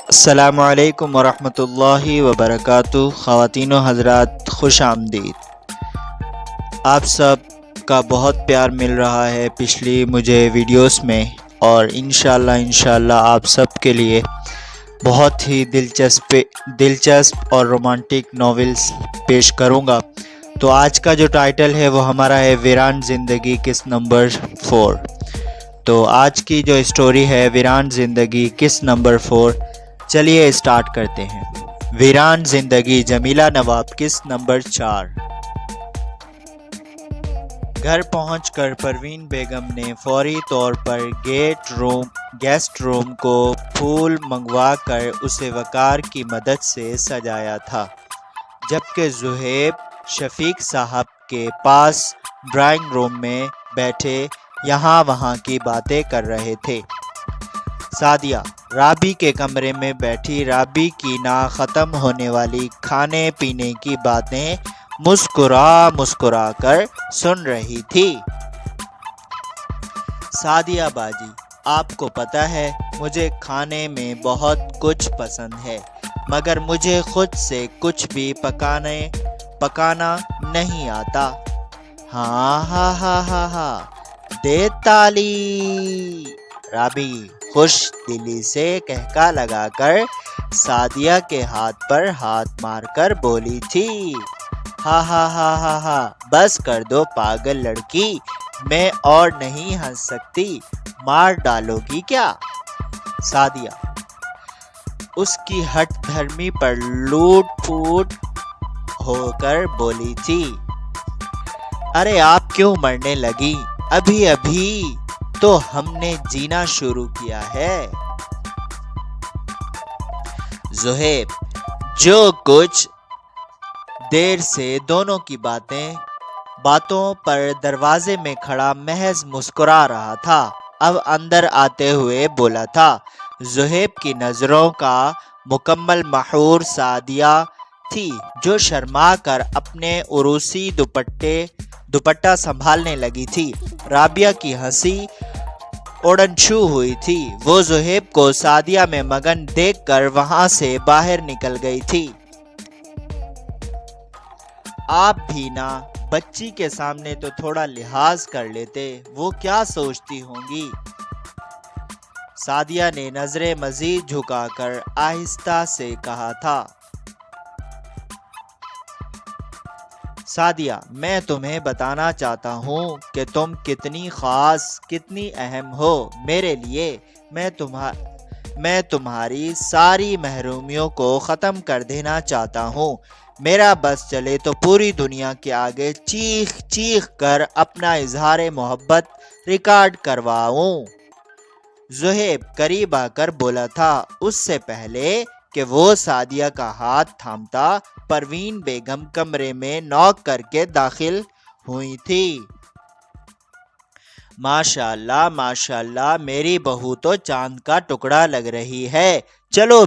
अस्सलामुअलैकुम वरहमतुल्लाहि वबरकातुहू। ख़वातीन व हज़रात, खुश आमदीद। आप सब का बहुत प्यार मिल रहा है पिछली मुझे वीडियोस में, और इंशाल्लाह आप सब के लिए बहुत ही दिलचस्प और रोमांटिक नॉवेल्स पेश करूँगा। तो आज का जो टाइटल है वो हमारा है वीरान ज़िंदगी किस नंबर 4। तो आज की जो स्टोरी है वीरान ज़िंदगी किस नंबर 4, चलिए स्टार्ट करते हैं। वीरान ज़िंदगी जमीला नवाब किस नंबर 4। घर पहुंचकर परवीन बेगम ने फौरी तौर पर गेस्ट रूम को फूल मंगवाकर उसे वकार की मदद से सजाया था, जबकि ज़ुहैब शफीक साहब के पास ड्राइंग रूम में बैठे यहाँ वहाँ की बातें कर रहे थे। सादिया राबी के कमरे में बैठी राबी की ना ख़त्म होने वाली खाने पीने की बातें मुस्कुरा कर सुन रही थी। सादिया बाजी, आपको पता है मुझे खाने में बहुत कुछ पसंद है, मगर मुझे खुद से कुछ भी पकाना नहीं आता। हाँ हाँ हाँ हाँ हाँ, दे ताली। राबी खुश दिली से कहका लगाकर सादिया के हाथ पर हाथ मारकर बोली थी। हा हा हा हा हा, बस कर दो पागल लड़की, मैं और नहीं हंस सकती, मार डालोगी क्या। सादिया उसकी हठ धर्मी पर लूट फूट होकर बोली थी। अरे आप क्यों मरने लगी, अभी अभी तो हमने जीना शुरू किया है। ज़ुहैब जो कुछ देर से दोनों की बातों पर दरवाजे में खड़ा महज मुस्कुरा रहा था, अब अंदर आते हुए बोला था। ज़ुहैब की नज़रों का मुकम्मल महूर सादिया थी, जो शर्मा कर अपने उरूसी दुपट्टा संभालने लगी थी। राबिया की हंसी ओड़नछू हुई थी। वो ज़ुहैब को सादिया में मगन देखकर वहां से बाहर निकल गई थी। आप भी ना बच्ची के सामने तो थोड़ा लिहाज कर लेते, वो क्या सोचती होंगी। सादिया ने नजरें मजीद झुकाकर आहिस्ता से कहा था। सादिया, मैं तुम्हें बताना चाहता हूँ कि तुम कितनी ख़ास, कितनी अहम हो मेरे लिए। मैं तुम्हारी सारी महरूमियों को ख़त्म कर देना चाहता हूँ। मेरा बस चले तो पूरी दुनिया के आगे चीख कर अपना इजहार मोहब्बत रिकॉर्ड करवाऊँ। ज़ुहैब करीब आकर बोला था। उससे पहले कि वो सादिया का हाथ थामता, परवीन बेगम कमरे में नॉक करके दाखिल हुई थी। माशाल्लाह माशाल्लाह, मेरी बहू तो चांद का टुकड़ा लग रही है। चलो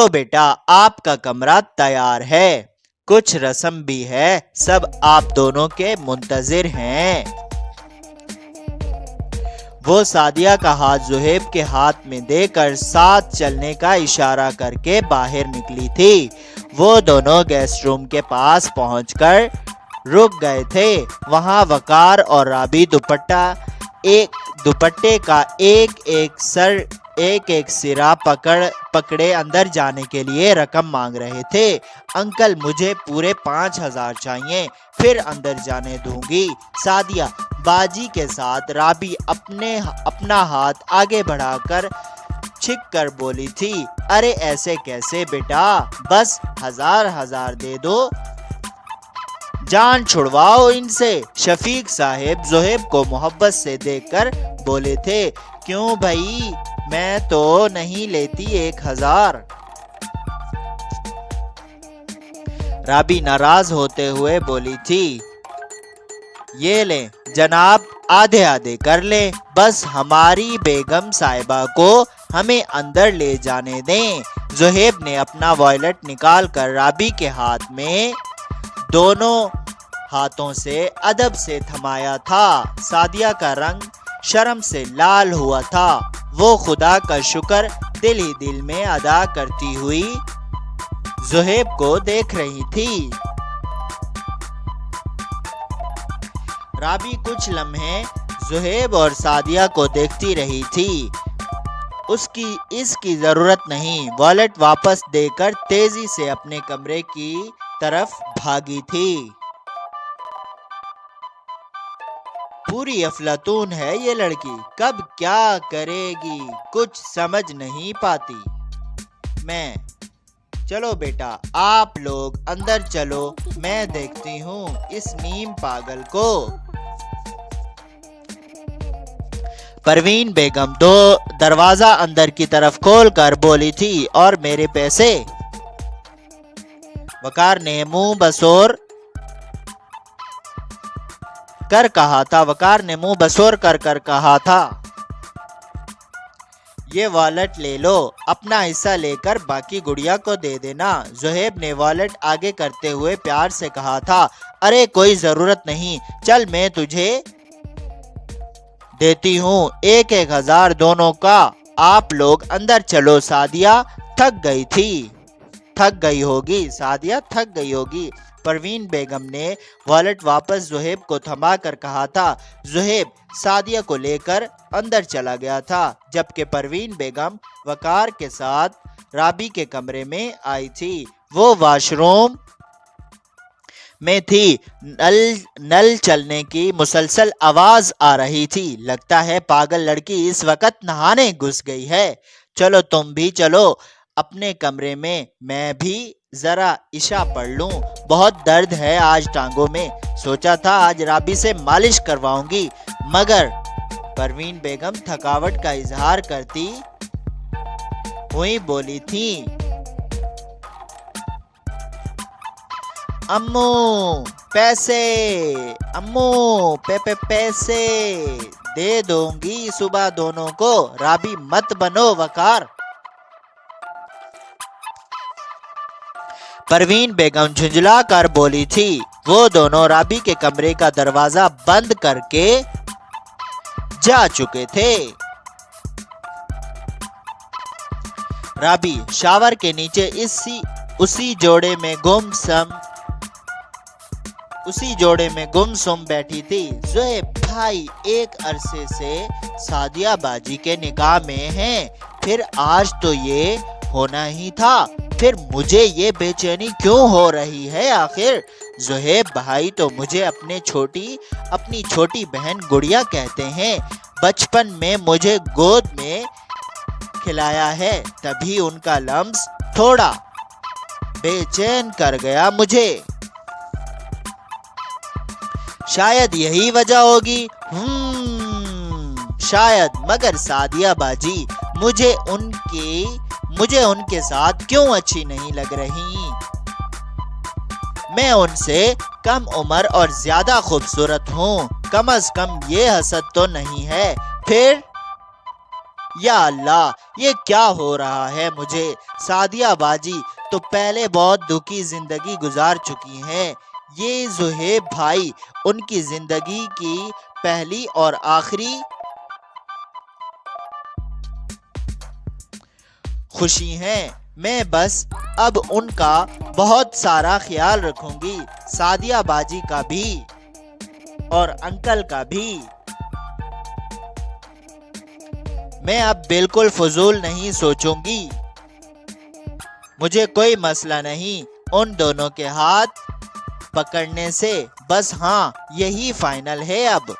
बेटा, आपका कमरा तैयार है, कुछ रस्म भी है, सब आप दोनों के मुंतजिर हैं। वो सादिया का हाथ ज़ुहैब के हाथ में देकर साथ चलने का इशारा करके बाहर निकली थी। वो दोनों गेस्ट रूम के पास पहुंचकर रुक गए थे। वहां वकार और राबी दुपट्टे का एक एक सिरा पकड़े अंदर जाने के लिए रकम मांग रहे थे। अंकल, मुझे पूरे 5,000 चाहिए, फिर अंदर जाने दूंगी। सादिया बाजी के साथ राबी अपना हाथ आगे बढ़ाकर छिक कर बोली थी। अरे ऐसे कैसे बेटा, बस 1,000 दे दो, जान छुड़वाओ इनसे। शफीक साहब ज़ुहैब को मोहब्बत से देखकर बोले थे। क्यों भाई, मैं तो नहीं लेती 1,000। राबी नाराज होते हुए बोली थी। ये ले जनाब, आधे आधे कर ले, बस हमारी बेगम साहिबा को हमें अंदर ले जाने दें। ज़ुहैब ने अपना वॉलेट निकाल कर राबी के हाथ में दोनों हाथों से अदब से थमाया था। सादिया का रंग शर्म से लाल हुआ था। वो खुदा का शुक्र दिल ही दिल में अदा करती हुई ज़ुहैब को देख रही थी। राबी कुछ लम्हे ज़ुहैब और सादिया को देखती रही थी। उसकी इसकी जरूरत नहीं, वॉलेट वापस देकर तेजी से अपने कमरे की तरफ भागी थी। पूरी अफलातून है ये लड़की, कब क्या करेगी कुछ समझ नहीं पाती। चलो बेटा, आप लोग अंदर चलो, मैं देखती हूँ इस नीम पागल को। परवीन बेगम दरवाजा अंदर की तरफ खोलकर बोली थी, और मेरे पैसे? वकार ने मुंह बसोर कर कहा था, ये वॉलेट ले लो, अपना हिस्सा लेकर बाकी गुड़िया को दे देना। ज़ुहैब ने वॉलेट आगे करते हुए प्यार से कहा था। अरे कोई जरूरत नहीं, चल मैं तुझे देती हूँ 1,000 दोनों का। आप लोग अंदर चलो, सादिया थक गई होगी। परवीन बेगम ने वॉलेट वापस ज़ुहैब को थमा कर कहा था। ज़ुहैब सादिया को लेकर अंदर चला गया था, जबकि परवीन बेगम वकार के साथ राबी के कमरे में आई थी। वो वॉशरूम में थी। नल चलने की मुसलसल आवाज आ रही थी। लगता है पागल लड़की इस वक्त नहाने घुस गई है। चलो तुम भी चलो अपने कमरे में, मैं भी जरा इशा पढ़ लूं। बहुत दर्द है आज टांगों में। सोचा था आज राबी से मालिश करवाऊंगी, मगर परवीन बेगम थकावट का इजहार करती हुई बोली थी, अम्मू पैसे दे दूंगी सुबह दोनों को। राबी मत बनो वकार। परवीन बेगम झुंझला कर बोली थी। वो दोनों राबी के कमरे का दरवाजा बंद करके जा चुके थे। राबी शावर के नीचे उसी जोड़े में गुमसुम बैठी थी। ज़ुहैब भाई एक अरसे से सादिया बाजी के निकाह में हैं, फिर आज तो ये होना ही था, फिर मुझे ये बेचैनी क्यों हो रही है आखिर? ज़ुहैब भाई तो मुझे अपनी छोटी बहन गुड़िया कहते हैं। बचपन में मुझे गोद में खिलाया है, तभी उनका लम्स थोड़ा बेचैन कर गया मुझे। शायद यही वजह होगी। शायद, मगर सादिया बाजी मुझे उनके साथ क्यों अच्छी नहीं लग रही? मैं उनसे कम उम्र और ज्यादा खूबसूरत हूँ, कम से कम ये हसद तो नहीं है। फिर या अल्लाह, ये क्या हो रहा है मुझे? सादिया बाजी तो पहले बहुत दुखी जिंदगी गुजार चुकी हैं। ये ज़ुहैब भाई उनकी जिंदगी की पहली और आखिरी खुशी हैं। मैं बस अब उनका बहुत सारा ख्याल रखूंगी, सादिया बाजी का भी और अंकल का भी। मैं अब बिल्कुल फजूल नहीं सोचूंगी। मुझे कोई मसला नहीं उन दोनों के हाथ पकड़ने से, बस हाँ यही फाइनल है अब।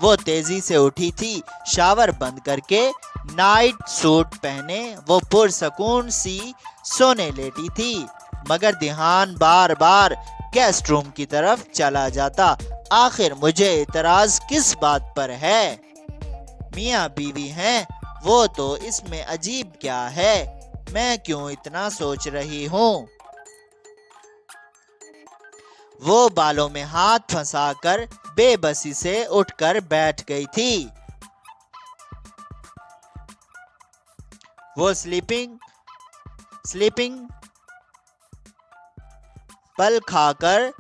वो तेजी से उठी थी। शावर बंद करके नाइट सूट पहने वो पुरसकून सी सोने लेटी थी, मगर ध्यान बार बार गेस्ट रूम की तरफ चला जाता। आखिर मुझे इतराज किस बात पर है? मियाँ बीवी हैं, वो तो इसमें अजीब क्या है? मैं क्यों इतना सोच रही हूँ? वो बालों में हाथ फंसाकर बेबसी से उठकर बैठ गई थी। वो स्लीपिंग पल खाकर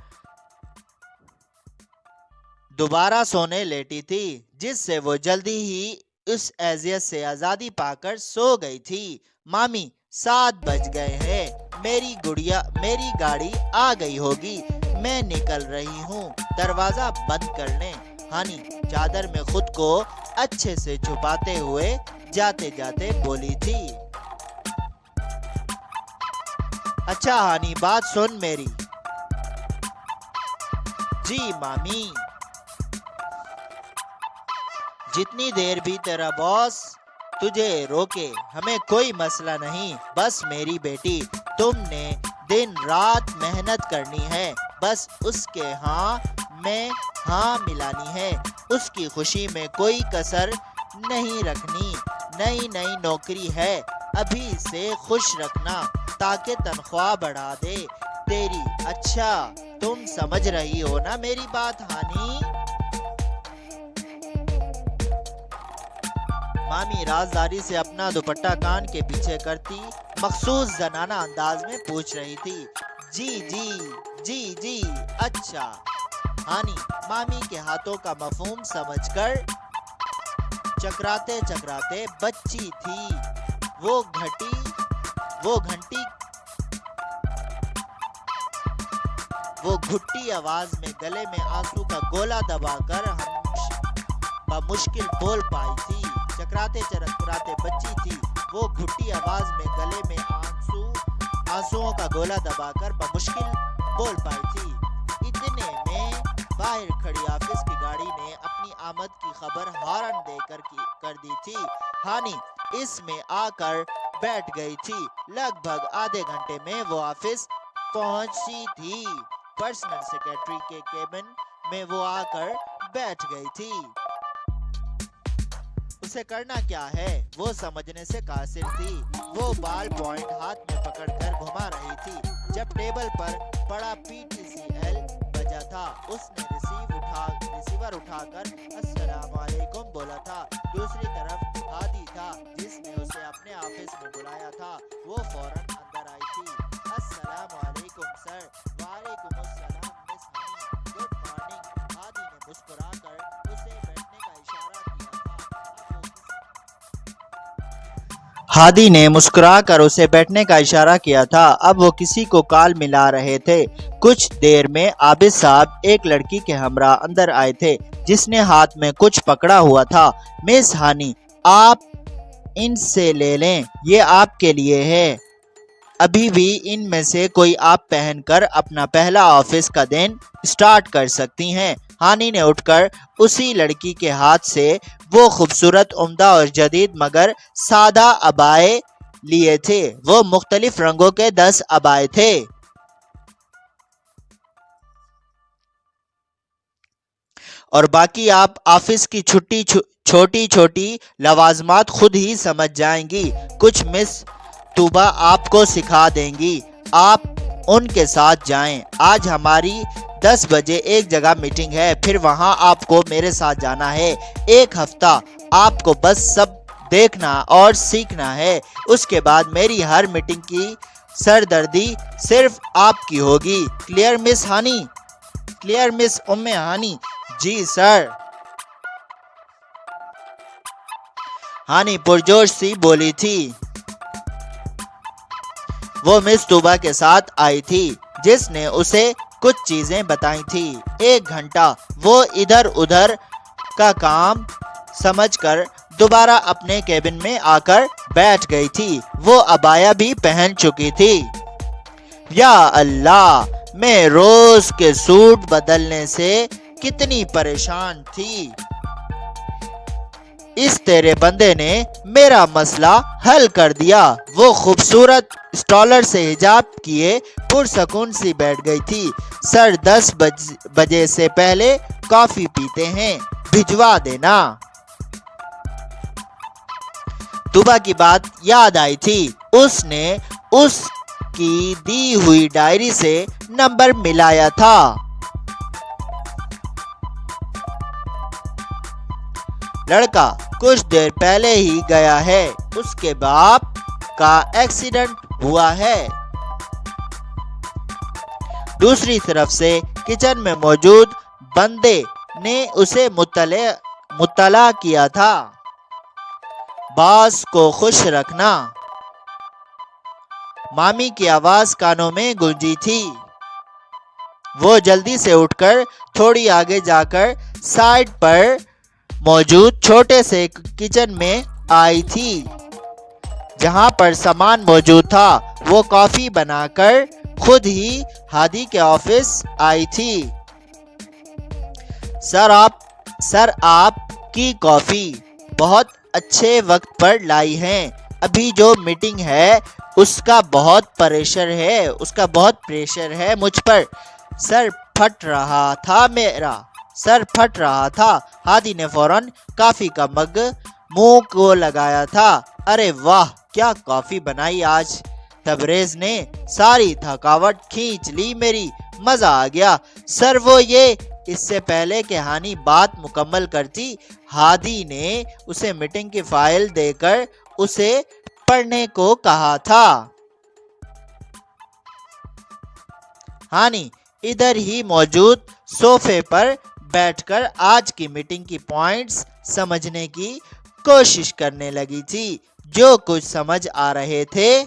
दोबारा सोने लेटी थी, जिससे वो जल्दी ही उस अजियत से आज़ादी पाकर सो गई थी। मामी, 7 बज गए हैं, मेरी गाड़ी आ गई होगी, मैं निकल रही हूँ, दरवाजा बंद कर लें। हानी चादर में खुद को अच्छे से छुपाते हुए जाते जाते बोली थी। अच्छा हानी, बात सुन मेरी। जी मामी। जितनी देर भी तेरा बॉस तुझे रोके, हमें कोई मसला नहीं। बस मेरी बेटी, तुमने दिन रात मेहनत करनी है, बस उसके हाँ में हाँ मिलानी है, उसकी खुशी में कोई कसर नहीं रखनी। नई नौकरी है, अभी से खुश रखना ताकि तनख्वाह बढ़ा दे तेरी। अच्छा, तुम समझ रही हो ना मेरी बात हानी? मामी राजदारी से अपना दुपट्टा कान के पीछे करती मखसूस जनाना अंदाज में पूछ रही थी। जी, अच्छा। हानी मामी के हाथों का मफहूम समझकर चकराते चकराते बच्ची थी। वो घुट्टी आवाज में गले में आंसू का गोला दबाकर मुश्किल बोल पाई थी। चकराते चकराते बच्ची थी, वो घुट्टी आवाज में गले में आंसुओं का गोला दबाकर मुश्किल बोल पाई थी। इतने में बाहर खड़ी ऑफिस की गाड़ी ने अपनी आमद की खबर हॉर्न देकर कर दी थी। हानी इसमें आकर बैठ गई थी। लगभग आधे घंटे में वो ऑफिस पहुंची थी। पर्सनल सेक्रेटरी के केबिन में वो आकर बैठ गई थी। उसे करना क्या है वो समझने से कासिर थी। वो बॉल पॉइंट हाथ में पकड़कर घुमा रही थी जब टेबल पर पड़ा PTCL बजा था। उसने रिसीवर उठाकर अस्सलाम वालेकुम बोला था। दूसरी तरफ हादी था, जिसने उसे अपने ऑफिस में बुलाया था। वो फौरन अंदर आई थी। अस्सलाम वालेकुम सर। वालेकुम अस्सलाम मिस हानी, गुड मॉर्निंग। हादी ने मुस्कुराकर उसे बैठने का इशारा किया था। हादी ने मुस्कुराकर उसे बैठने का इशारा किया था। अब वो किसी को कॉल मिला रहे थे। कुछ देर में आबिद साहब एक लड़की के हमरा अंदर आए थे, जिसने हाथ में कुछ पकड़ा हुआ था। मिस हानी, आप इनसे ले लें, ये आपके लिए है। अभी भी इनमें से कोई आप पहनकर अपना पहला ऑफिस का दिन स्टार्ट कर सकती हैं। हानी ने उठकर उसी लड़की के हाथ से वो खूबसूरत, उम्दा और जदीद मगर सादा अबाए लिए थे। वो मुख्तलिफ रंगों के 10 अबाए थे। और बाकी आप ऑफिस की छोटी छोटी लवाजमात खुद ही समझ जाएंगी। कुछ मिस तूबा आपको सिखा देंगी, आप उनके साथ जाएं। आज हमारी 10 बजे एक जगह मीटिंग है, फिर वहां आपको मेरे साथ जाना है। 1 हफ्ता आपको बस सब देखना और सीखना है। उसके बाद मेरी हर मीटिंग की सरदर्दी सिर्फ आपकी होगी। क्लियर मिस हानी? क्लियर मिस उम्मे हानी? जी सर। हानी पुरजोश सी बोली थी। वो मिस तूबा के साथ आई थी, जिसने उसे कुछ चीजें बताई थी। 1 घंटा वो इधर उधर का काम समझकर दोबारा अपने केबिन में आकर बैठ गई थी। वो अबाया भी पहन चुकी थी। या अल्लाह, मैं रोज के सूट बदलने से कितनी परेशान थी। इस तेरे बंदे ने मेरा मसला हल कर दिया। वो खूबसूरत स्टॉलर से हिजाब किए पुरसकून सी बैठ गई थी। सर 10 बजे से पहले कॉफी पीते हैं, भिजवा देना। तुबा की बात याद आई थी। उसने उसकी दी हुई डायरी से नंबर मिलाया था। लड़का कुछ देर पहले ही गया है, उसके बाप का एक्सीडेंट हुआ है। दूसरी तरफ से किचन में मौजूद बंदे ने उसे मुत्तला किया था। बॉस को खुश रखना। मामी की आवाज कानों में गूंजी थी। वो जल्दी से उठकर थोड़ी आगे जाकर साइड पर मौजूद छोटे से किचन में आई थी, जहां पर सामान मौजूद था। वो कॉफी बनाकर खुद ही हादी के ऑफिस आई थी। सर आपकी कॉफी बहुत अच्छे वक्त पर लाई हैं। अभी जो मीटिंग है उसका बहुत प्रेशर है मुझ पर। सर फट रहा था। हादी ने फौरन कॉफी का मग मुंह को लगाया था। अरे वाह, क्या कॉफी बनाई आज। तबरेज ने सारी थकावट खींच ली। मेरी मजा आ गया सर। वो ये इससे पहले कि हानी बात मुकम्मल करती, हादी ने उसे मीटिंग की फाइल देकर उसे पढ़ने को कहा था। हानी इधर ही मौजूद सोफे पर बैठकर आज की मीटिंग की पॉइंट्स समझने की कोशिश करने लगी थी। जो कुछ समझ आ रहे थे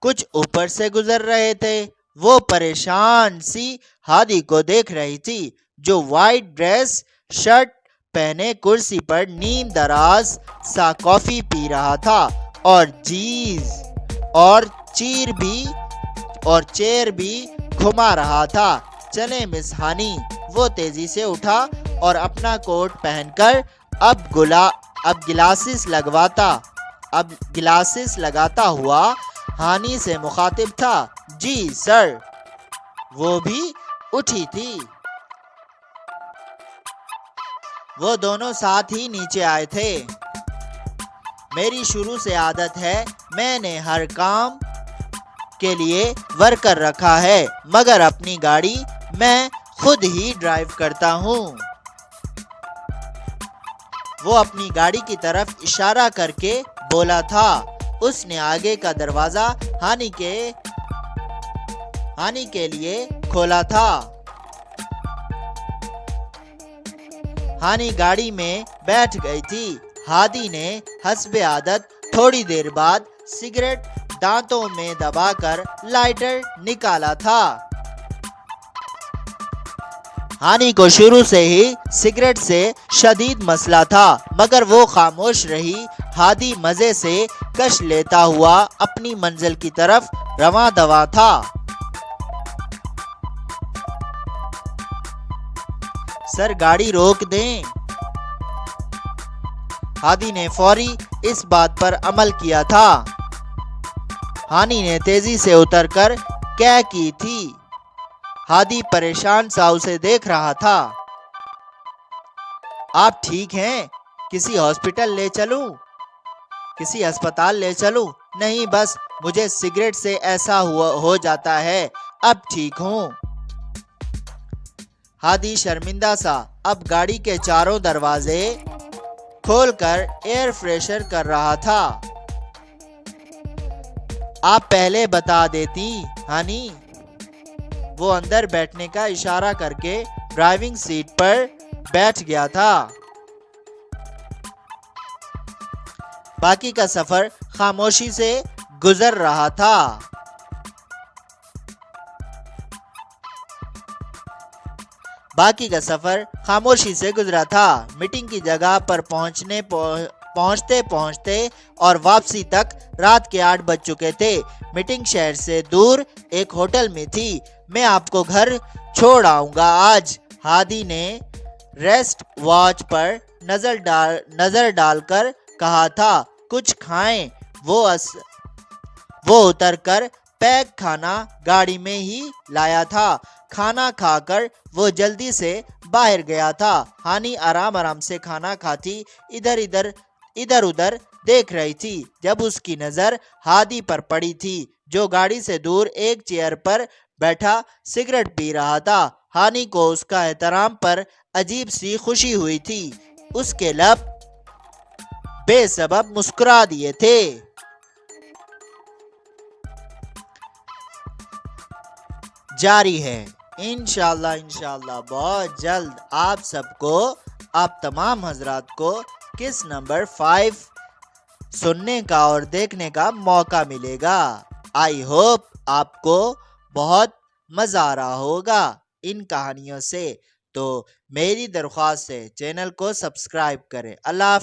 कुछ ऊपर से गुजर रहे थे। वो परेशान सी हादी को देख रही थी, जो वाइट ड्रेस शर्ट पहने कुर्सी पर नीम दराज सा कॉफी पी रहा था और चेयर भी घुमा रहा था। चले मिस हानी। वो तेजी से उठा और अपना कोट पहनकर अब गिलासेस लगाता हुआ हानी से मुखातिब था। जी सर। वो भी उठी थी। वो दोनों साथ ही नीचे आए थे। मेरी शुरू से आदत है, मैंने हर काम के लिए वर्कर रखा है, मगर अपनी गाड़ी मैं खुद ही ड्राइव करता हूँ। वो अपनी गाड़ी की तरफ इशारा करके बोला था। उसने आगे का दरवाजा हानी के लिए खोला था। हानी गाड़ी में बैठ गई थी। हादी ने हस्बे आदत थोड़ी देर बाद सिगरेट दांतों में दबाकर लाइटर निकाला था। हानी को शुरू से ही सिगरेट से शदीद मसला था, मगर वो खामोश रही। हादी मजे से कश लेता हुआ अपनी मंजिल की तरफ रवां दवा था। सर गाड़ी रोक दें। हादी ने फौरी इस बात पर अमल किया था। हानी ने तेजी से उतरकर क्या की थी। हादी परेशान सा उसे देख रहा था। आप ठीक हैं? किसी अस्पताल ले चलूं? नहीं, बस मुझे सिगरेट से ऐसा हो जाता है। अब ठीक हूँ। हादी शर्मिंदा सा अब गाड़ी के चारों दरवाजे खोलकर एयर फ्रेशर कर रहा था। आप पहले बता देती हानी। वो अंदर बैठने का इशारा करके ड्राइविंग सीट पर बैठ गया था। बाकी का सफर खामोशी से गुजर रहा था। गुजरा था। मीटिंग की जगह पर पहुंचते और वापसी तक रात के 8 बज चुके थे। मीटिंग शहर से दूर एक होटल में थी। मैं आपको घर छोड़ आऊंगा आज। हादी ने रेस्ट वॉच पर नजर डालकर कहा था। कुछ खाएं। वो उतरकर पैक खाना गाड़ी में ही लाया था। खाना खाकर वो जल्दी से बाहर गया था। हानी आराम से खाना खाती इधर उधर देख रही थी, जब उसकी नजर हादी पर पड़ी थी, जो गाड़ी से दूर एक चेयर पर बैठा सिगरेट पी रहा था। हानी को उसका एहतराम पर अजीब सी खुशी हुई थी। उसके लब बेसबब मुस्कुरा दिए थे। जारी है। इंशाल्लाह इंशाल्लाह बहुत जल्द आप सबको, आप तमाम हजरात को किस नंबर 5 सुनने का और देखने का मौका मिलेगा। आई होप आपको बहुत मज़ा आ रहा होगा इन कहानियों से। तो मेरी दरख्वास्त है चैनल को सब्सक्राइब करें। अल्लाह